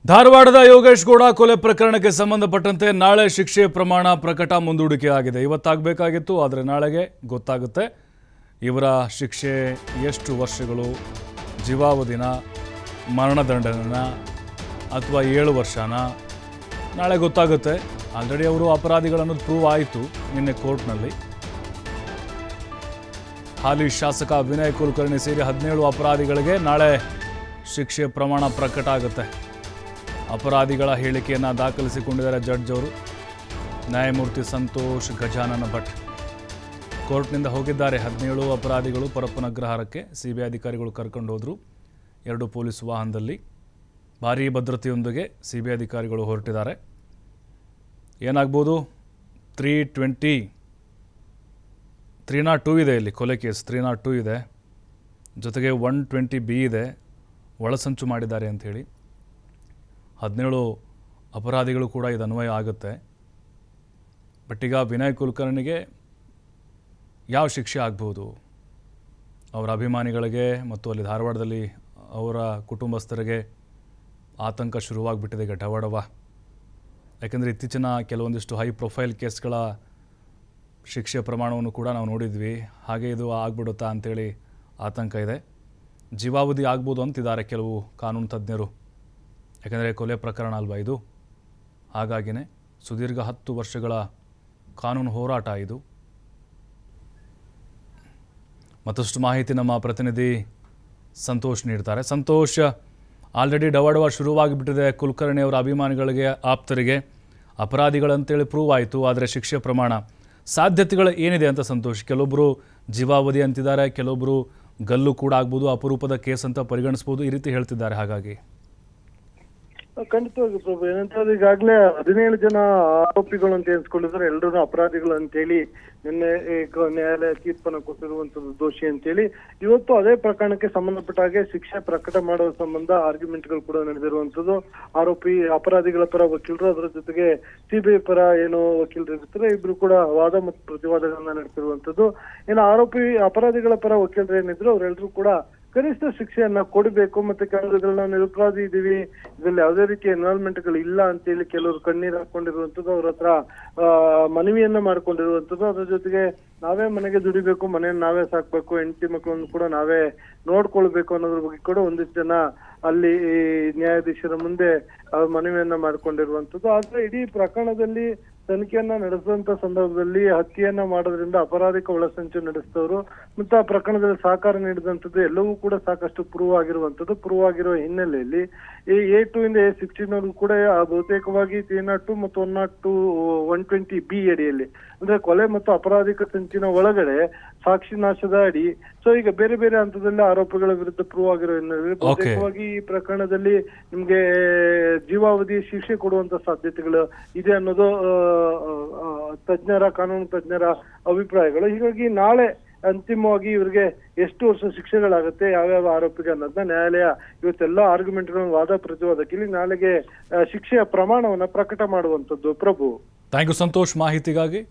ಧಾರವಾಡದ ಯೋಗೇಶ್ ಗೌಡ ಕೊಲೆ ಪ್ರಕರಣಕ್ಕೆ ಸಂಬಂಧಪಟ್ಟಂತೆ ನಾಳೆ ಶಿಕ್ಷೆ ಪ್ರಮಾಣ ಪ್ರಕಟ ಮುಂದೂಡಿಕೆ ಆಗಿದೆ. ಇವತ್ತಾಗಬೇಕಾಗಿತ್ತು, ಆದರೆ ನಾಳೆಗೆ ಗೊತ್ತಾಗುತ್ತೆ. ಇವರ ಶಿಕ್ಷೆ ಎಷ್ಟು ವರ್ಷಗಳು, ಜೀವಾವಧಿನ, ಮರಣದಂಡನೆನ ಅಥವಾ 7 ವರ್ಷನ, ನಾಳೆ ಗೊತ್ತಾಗುತ್ತೆ. ಆಲ್ರೆಡಿ ಅವರು ಅಪರಾಧಿಗಳನ್ನು ಪ್ರೂವ್ ಆಯಿತು ನಿನ್ನೆ ಕೋರ್ಟ್ನಲ್ಲಿ. ಹಾಲಿ ಶಾಸಕ ವಿನಯ್ ಕುಲಕರ್ಣಿ ಸೇರಿ 17 ಅಪರಾಧಿಗಳಿಗೆ ನಾಳೆ ಶಿಕ್ಷೆ ಪ್ರಮಾಣ ಪ್ರಕಟ ಆಗುತ್ತೆ. ಅಪರಾಧಿಗಳ ಹೇಳಿಕೆಯನ್ನು ದಾಖಲಿಸಿಕೊಂಡಿದ್ದಾರೆ ಜಡ್ಜ್ ಅವರು. ನ್ಯಾಯಮೂರ್ತಿ ಸಂತೋಷ್ ಗಜಾನನ ಭಟ್ ಕೋರ್ಟ್ನಿಂದ ಹೋಗಿದ್ದಾರೆ. 17 ಅಪರಾಧಿಗಳು ಪರಪ್ಪನ ಅಗ್ರಹಾರಕ್ಕೆ ಸಿಬಿಐ ಅಧಿಕಾರಿಗಳು ಕರ್ಕೊಂಡು ಹೋದರು. 2 ಪೊಲೀಸ್ ವಾಹನದಲ್ಲಿ ಭಾರೀ ಭದ್ರತೆಯೊಂದಿಗೆ ಸಿಬಿಐ ಅಧಿಕಾರಿಗಳು ಹೊರಟಿದ್ದಾರೆ. ಏನಾಗ್ಬೋದು? 302 ಇದೆ, ಇಲ್ಲಿ ಕೊಲೆ ಕೇಸ್ 302 ಇದೆ, ಜೊತೆಗೆ 120B ಇದೆ, ಒಳಸಂಚು ಮಾಡಿದ್ದಾರೆ ಅಂಥೇಳಿ. 17 ಅಪರಾಧಿಗಳು ಕೂಡ ಇದು ಅನ್ವಯ ಆಗುತ್ತೆ. ಬಟ್ ಈಗ ವಿನಯ್ ಕುಲಕರ್ಣಿಗೆ ಯಾವ ಶಿಕ್ಷೆ ಆಗ್ಬೋದು? ಅವರ ಅಭಿಮಾನಿಗಳಿಗೆ ಮತ್ತು ಅಲ್ಲಿ ಧಾರವಾಡದಲ್ಲಿ ಅವರ ಕುಟುಂಬಸ್ಥರಿಗೆ ಆತಂಕ ಶುರುವಾಗ್ಬಿಟ್ಟಿದೆ ಈಗ ಡವಡವ. ಯಾಕೆಂದರೆ ಇತ್ತೀಚಿನ ಕೆಲವೊಂದಿಷ್ಟು ಹೈ ಪ್ರೊಫೈಲ್ ಕೇಸ್ಗಳ ಶಿಕ್ಷೆ ಪ್ರಮಾಣವನ್ನು ಕೂಡ ನಾವು ನೋಡಿದ್ವಿ. ಹಾಗೆ ಇದು ಆಗ್ಬಿಡುತ್ತಾ ಅಂಥೇಳಿ ಆತಂಕ ಇದೆ. ಜೀವಾವಧಿ ಆಗ್ಬೋದು ಅಂತಿದ್ದಾರೆ ಕೆಲವು ಕಾನೂನು ತಜ್ಞರು. ಯಾಕೆಂದರೆ ಕೊಲೆ ಪ್ರಕರಣ ಅಲ್ವಾ ಇದು. ಹಾಗಾಗಿನೇ ಸುದೀರ್ಘ 10 ವರ್ಷಗಳ ಕಾನೂನು ಹೋರಾಟ ಇದು. ಮತ್ತಷ್ಟು ಮಾಹಿತಿ ನಮ್ಮ ಪ್ರತಿನಿಧಿ ಸಂತೋಷ್ ನೀಡ್ತಾರೆ. ಸಂತೋಷ್, ಆಲ್ರೆಡಿ ಡವಡವ ಶುರುವಾಗಿಬಿಟ್ಟಿದೆ. ಕುಲಕರ್ಣಿ ಅವರ ಅಭಿಮಾನಿಗಳಿಗೆ, ಆಪ್ತರಿಗೆ ಅಪರಾಧಿಗಳಂತೇಳಿ ಪ್ರೂವ್ ಆಯಿತು, ಆದರೆ ಶಿಕ್ಷೆ ಪ್ರಮಾಣ ಸಾಧ್ಯತೆಗಳು ಏನಿದೆ ಅಂತ ಸಂತೋಷ್? ಕೆಲವೊಬ್ಬರು ಜೀವಾವಧಿ ಅಂತಿದ್ದಾರೆ, ಕೆಲವೊಬ್ಬರು ಗಲ್ಲು ಕೂಡ ಆಗ್ಬೋದು, ಅಪರೂಪದ ಕೇಸ್ ಅಂತ ಪರಿಗಣಿಸ್ಬೋದು, ಈ ರೀತಿ ಹೇಳ್ತಿದ್ದಾರೆ. ಹಾಗಾಗಿ ಖಂಡಿತವಾಗಿ ಪ್ರಭು, ಏನಂತಂದ್ರೆ ಈಗಾಗಲೇ 17 ಜನ ಆರೋಪಿಗಳು ಅಂತ ಎನ್ಸ್ಕೊಂಡಿದ್ದಾರೆ. ಎಲ್ಲರೂ ಅಪರಾಧಿಗಳು ಅಂತೇಳಿ ನಿನ್ನೆ ನ್ಯಾಯಾಲಯ ತೀರ್ಪನ್ನು ಕೊಟ್ಟಿರುವಂತದ್ದು, ದೋಷಿ ಅಂತೇಳಿ. ಇವತ್ತು ಅದೇ ಪ್ರಕರಣಕ್ಕೆ ಸಂಬಂಧಪಟ್ಟ ಹಾಗೆ ಶಿಕ್ಷೆ ಪ್ರಕಟ ಮಾಡುವ ಸಂಬಂಧ ಆರ್ಗ್ಯುಮೆಂಟ್ಗಳು ಕೂಡ ನಡೆದಿರುವಂತದ್ದು. ಅಪರಾಧಿಗಳ ಪರ ವಕೀಲರು, ಅದರ ಜೊತೆಗೆ ಸಿಬಿಐ ಪರ ಏನು ವಕೀಲರು ಇರ್ತಾರೆ, ಇಬ್ರು ಕೂಡ ವಾದ ಮತ್ತು ಪ್ರತಿವಾದಗಳನ್ನ ನಡೆಸಿರುವಂತದ್ದು. ಏನು ಅಪರಾಧಿಗಳ ಪರ ವಕೀಲರು ಏನಿದ್ರು ಅವರೆಲ್ಲರೂ ಕೂಡ ಕನಿಷ್ಠ ಶಿಕ್ಷೆಯನ್ನ ಕೊಡಬೇಕು, ಮತ್ತೆ ಕೆಲವುಗಳನ್ನ ನಿರಪರಾಧಿ ಇದೀವಿ, ಇದ್ರಲ್ಲಿ ಯಾವುದೇ ರೀತಿಯ ಎನ್ವಾಲ್ವ್ಮೆಂಟ್ಗಳು ಇಲ್ಲ ಅಂತೇಳಿ ಕೆಲವರು ಕಣ್ಣೀರು ಹಾಕೊಂಡಿರುವಂತದ್ದು, ಅವ್ರ ಹತ್ರ ಮನವಿಯನ್ನ ಮಾಡ್ಕೊಂಡಿರುವಂತದ್ದು. ಅದ್ರ ಜೊತೆಗೆ ನಾವೇ ಮನೆಗೆ ದುಡಿಬೇಕು, ಮನೆಯನ್ನು ನಾವೇ ಸಾಕ್ಬೇಕು, ಹೆಂಡತಿ ಮಕ್ಕಳನ್ನು ಕೂಡ ನಾವೇ ನೋಡ್ಕೊಳ್ಬೇಕು ಅನ್ನೋದ್ರ ಬಗ್ಗೆ ಕೂಡ ಒಂದಿಷ್ಟು ಜನ ಅಲ್ಲಿ ನ್ಯಾಯಾಧೀಶರ ಮುಂದೆ ಮನವಿಯನ್ನ ಮಾಡ್ಕೊಂಡಿರುವಂತದ್ದು. ಆದ್ರೆ ಇಡೀ ಪ್ರಕರಣದಲ್ಲಿ ತನಿಖೆಯನ್ನ ನಡೆಸಿದಂತ ಸಂದರ್ಭದಲ್ಲಿ ಹತ್ಯೆಯನ್ನ ಮಾಡೋದ್ರಿಂದ ಅಪರಾಧಿಕ ಒಳಸಂಚು ನಡೆಸಿದವರು ಮತ್ತು ಆ ಪ್ರಕರಣದಲ್ಲಿ ಸಹಕಾರ ನೀಡಿದಂಥದ್ದು ಎಲ್ಲವೂ ಕೂಡ ಸಾಕಷ್ಟು ಪ್ರೂವ್ ಆಗಿರುವ ಹಿನ್ನೆಲೆಯಲ್ಲಿ ಈ A2 ಇಂದ A16 ಕೂಡ ಬಹುತೇಕವಾಗಿ 302 ಮತ್ತು 120B ಅಡಿಯಲ್ಲಿ, ಅಂದ್ರೆ ಕೊಲೆ ಮತ್ತು ಅಪರಾಧಿಕ ಸಂಚಿನ ಒಳಗಡೆ ಸಾಕ್ಷಿ ನಾಶದ ಅಡಿ. ಸೊ ಈಗ ಬೇರೆ ಬೇರೆ ಹಂತದಲ್ಲಿ ಆರೋಪಿಗಳ ವಿರುದ್ಧ ಪ್ರೂವ್ ಆಗಿರೋ ಹಿನ್ನೆಲೆಯಲ್ಲಿ ಬಹುತೇಕವಾಗಿ ಈ ಪ್ರಕರಣದಲ್ಲಿ ನಿಮ್ಗೆ ಜೀವಾವಧಿ ಶಿಕ್ಷೆ ಕೊಡುವಂತ ಸಾಧ್ಯತೆಗಳು ಇದೆ ಅನ್ನೋದು ಕಾನೂನು ತಜ್ಞರ ಅಭಿಪ್ರಾಯಗಳು. ಹೀಗಾಗಿ ನಾಳೆ ಅಂತಿಮವಾಗಿ ಇವರಿಗೆ ಎಷ್ಟು ವರ್ಷ ಶಿಕ್ಷೆಗಳಾಗುತ್ತೆ, ಯಾವ್ಯಾವ ಆರೋಪಿಗೆ ಅನ್ನೋದನ್ನ ನ್ಯಾಯಾಲಯ ಇವತ್ತೆಲ್ಲ ಆರ್ಗ್ಯುಮೆಂಟ್ಗಳನ್ನು ವಾದ ಪ್ರತಿವಾದಕ್ಕೆ ನಾಳೆಗೆ ಶಿಕ್ಷೆಯ ಪ್ರಮಾಣವನ್ನ ಪ್ರಕಟ ಮಾಡುವಂತದ್ದು. ಪ್ರಭು, ಥ್ಯಾಂಕ್ ಯು ಸಂತೋಷ್ ಮಾಹಿತಿಗಾಗಿ.